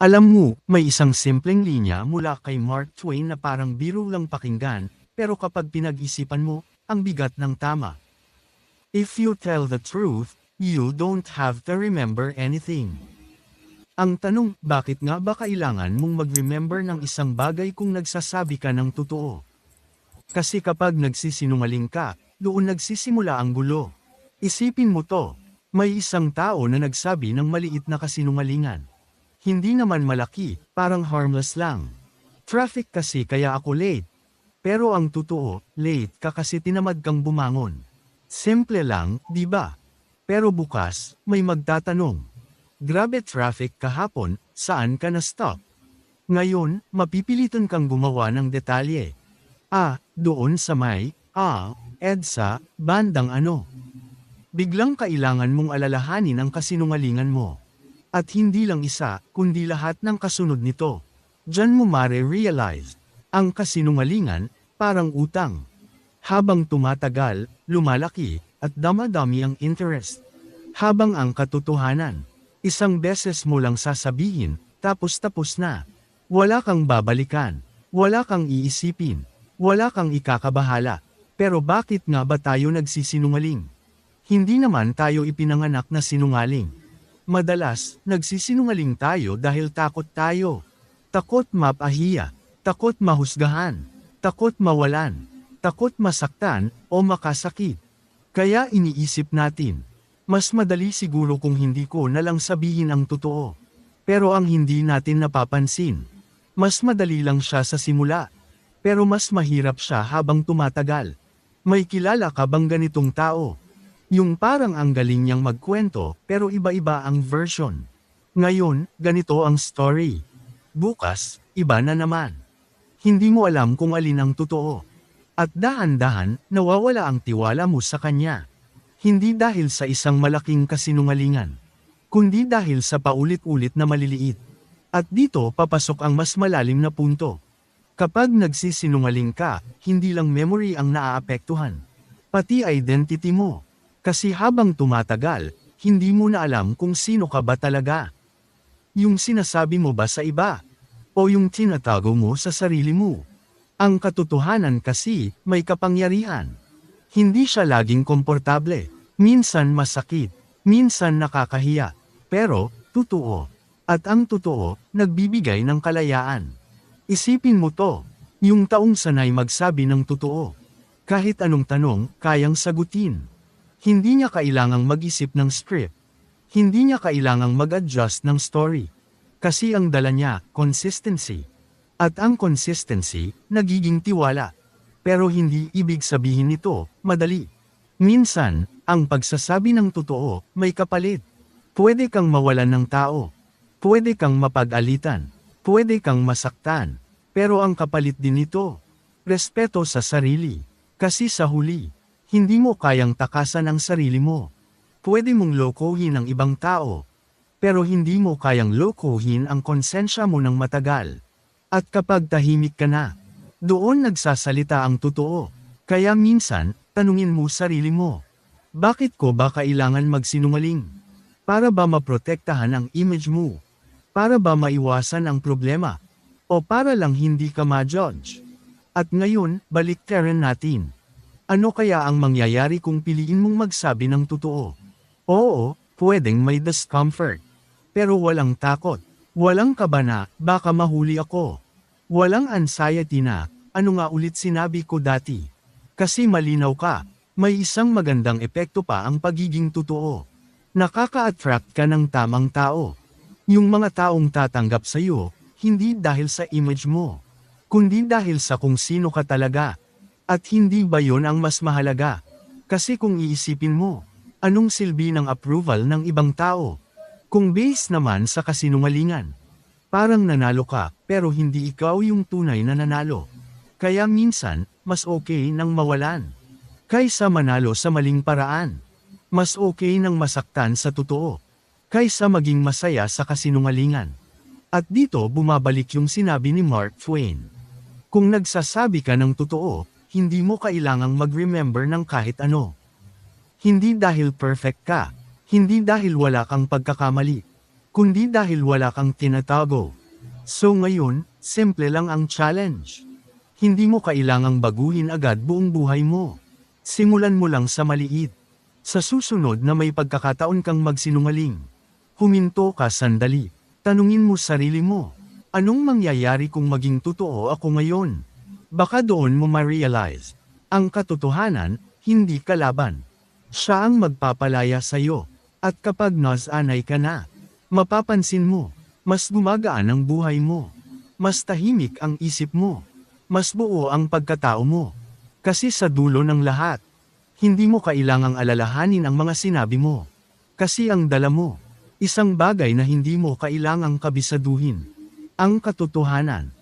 Alam mo, may isang simpleng linya mula kay Mark Twain na parang biro lang pakinggan, pero kapag pinag-isipan mo, ang bigat ng tama. If you tell the truth, you don't have to remember anything. Ang tanong, bakit nga ba kailangan mong mag-remember ng isang bagay kung nagsasabi ka ng totoo? Kasi kapag nagsisinungaling ka, doon nagsisimula ang gulo. Isipin mo to, may isang tao na nagsabi ng maliit na kasinungalingan. Hindi naman malaki, parang harmless lang. Traffic kasi kaya ako late. Pero ang totoo, late ka kasi tinamad kang bumangon. Simple lang, di ba? Pero bukas, may magtatanong. Grabe traffic kahapon, saan ka na-stop? Ngayon, mapipilitan kang gumawa ng detalye. Doon sa may, EDSA, bandang ano. Biglang kailangan mong alalahanin ang kasinungalingan mo. At hindi lang isa, kundi lahat ng kasunod nito. Diyan mo mare-realize, ang kasinungalingan, parang utang. Habang tumatagal, lumalaki, at damadami ang interest. Habang ang katotohanan, isang beses mo lang sasabihin, tapos na. Wala kang babalikan, wala kang iisipin, wala kang ikakabahala. Pero bakit nga ba tayo nagsisinungaling? Hindi naman tayo ipinanganak na sinungaling. Madalas, nagsisinungaling tayo dahil takot tayo. Takot mapahiya, takot mahusgahan, takot mawalan, takot masaktan, o makasakit. Kaya iniisip natin, mas madali siguro kung hindi ko na lang sabihin ang totoo. Pero ang hindi natin napapansin, mas madali lang siya sa simula. Pero mas mahirap siya habang tumatagal. May kilala ka bang ganitong tao? Yung parang ang galing niyang magkwento, pero iba-iba ang version. Ngayon, ganito ang story. Bukas, iba na naman. Hindi mo alam kung alin ang totoo. At dahan-dahan, nawawala ang tiwala mo sa kanya. Hindi dahil sa isang malaking kasinungalingan, kundi dahil sa paulit-ulit na maliliit. At dito papasok ang mas malalim na punto. Kapag nagsisinungaling ka, hindi lang memory ang naaapektuhan, pati identity mo. Kasi habang tumatagal, hindi mo na alam kung sino ka ba talaga. Yung sinasabi mo ba sa iba? O yung tinatago mo sa sarili mo? Ang katotohanan kasi, may kapangyarihan. Hindi siya laging komportable. Minsan masakit. Minsan nakakahiya. Pero, totoo. At ang totoo, nagbibigay ng kalayaan. Isipin mo to. Yung taong sanay magsabi ng totoo. Kahit anong tanong, kayang sagutin. Hindi niya kailangang mag-isip ng script. Hindi niya kailangang mag-adjust ng story. Kasi ang dala niya, consistency. At ang consistency, nagiging tiwala. Pero hindi ibig sabihin nito, madali. Minsan, ang pagsasabi ng totoo, may kapalit. Pwede kang mawalan ng tao. Pwede kang mapag-alitan. Pwede kang masaktan. Pero ang kapalit din nito, respeto sa sarili. Kasi sa huli, hindi mo kayang takasan ang sarili mo. Pwede mong lokohin ang ibang tao. Pero hindi mo kayang lokohin ang konsensya mo ng matagal. At kapag tahimik ka na, doon nagsasalita ang totoo. Kaya minsan, tanungin mo sarili mo. Bakit ko ba kailangan magsinungaling? Para ba maprotektahan ang image mo? Para ba maiwasan ang problema? O para lang hindi ka ma-judge? At ngayon, baliktaran natin. Ano kaya ang mangyayari kung piliin mong magsabi ng totoo? Oo, pwedeng may discomfort. Pero walang takot. Walang kaba na, baka mahuli ako. Walang anxiety na, ano nga ulit sinabi ko dati? Kasi malinaw ka. May isang magandang epekto pa ang pagiging totoo. Nakaka-attract ka ng tamang tao. Yung mga taong tatanggap sa iyo, hindi dahil sa image mo, kundi dahil sa kung sino ka talaga. At hindi ba yon ang mas mahalaga? Kasi kung iisipin mo, anong silbi ng approval ng ibang tao? Kung based naman sa kasinungalingan, parang nanalo ka, pero hindi ikaw yung tunay na nanalo. Kaya minsan, mas okay nang mawalan, kaysa manalo sa maling paraan. Mas okay nang masaktan sa totoo, kaysa maging masaya sa kasinungalingan. At dito bumabalik yung sinabi ni Mark Twain. Kung nagsasabi ka ng totoo, hindi mo kailangang mag-remember ng kahit ano. Hindi dahil perfect ka, hindi dahil wala kang pagkakamali, kundi dahil wala kang tinatago. So ngayon, simple lang ang challenge. Hindi mo kailangang baguhin agad buong buhay mo. Simulan mo lang sa maliit. Sa susunod na may pagkakataon kang magsinungaling, huminto ka sandali. Tanungin mo sarili mo, anong mangyayari kung maging totoo ako ngayon? Baka doon mo ma-realize, ang katotohanan, hindi kalaban. Siya ang magpapalaya sa'yo. At kapag nasanay ka na, mapapansin mo, mas gumagaan ang buhay mo. Mas tahimik ang isip mo. Mas buo ang pagkatao mo. Kasi sa dulo ng lahat, hindi mo kailangang alalahanin ang mga sinabi mo. Kasi ang dala mo, isang bagay na hindi mo kailangang kabisaduhin. Ang katotohanan.